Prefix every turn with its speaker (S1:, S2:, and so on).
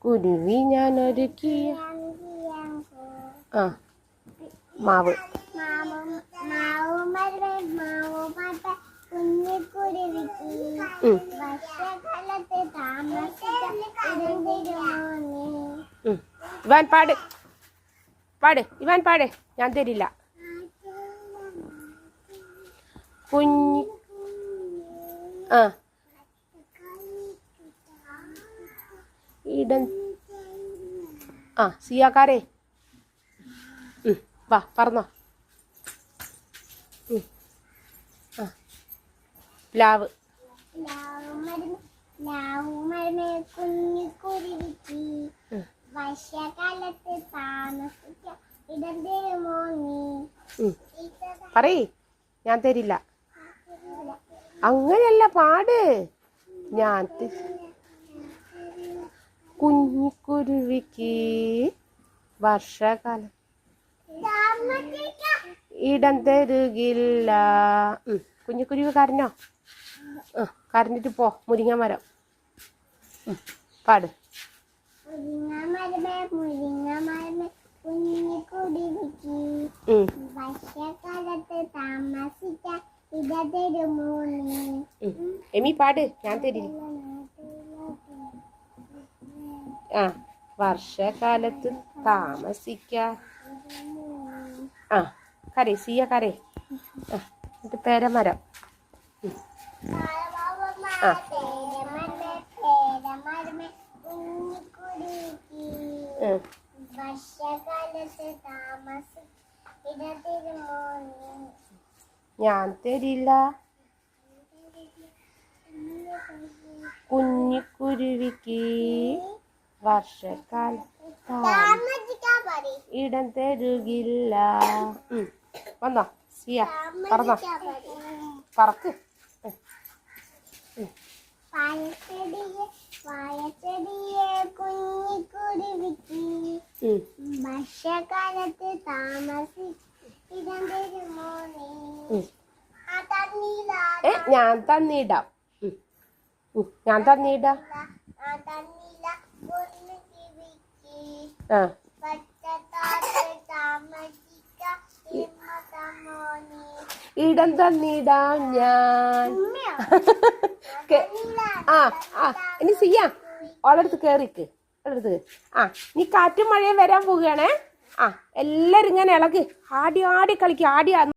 S1: കുരുവി ഞാനൊരുക്കിയ മാവ് ഇവാൻ പാട് പാട് ഇവാൻ പാട് ഞാൻ തരില്ല കുഞ്ഞി ഇടം സിയാക്കാരെ വാ പറഞ്ഞോ പ്ലാവ് പറയ് ഞാൻ തരില്ല അങ്ങനെയല്ല പാട് ഞാൻ കുഞ്ഞിക്കുരുവിക്ക് വർഷകാലം ഇടം തരുകില്ല കുഞ്ഞിക്കുരുവി കരഞ്ഞോ കരഞ്ഞിട്ട് പോ മുരിങ്ങ മരം പാട് എമി പാട് ഞാൻ തരില്ല വർഷകാലത്ത് താമസിക്കാൻ കരേ സിയ കരേ എന്നിട്ട് പേരമരം ഞാൻ തരില്ല കുഞ്ഞിക്കുരുവിക്ക് വർഷക്കാലം ഇടം തരുകില്ല വന്നോ സിയ പറന്നോ പറക്ക്
S2: വർഷകാലത്ത്
S1: ഞാൻ തന്നിടാം ഞാൻ തന്നിടാം ഇടം തന്നിടാം ഞാൻ ഇനി സിയ ഓളടുത്ത് കേറിക്ക് അടുത്ത് നീ കാറ്റും മഴയും വരാൻ പോവുകയാണേ എല്ലാരും ഇങ്ങനെ ഇളകി ആടി ആടി കളിക്കുക ആടി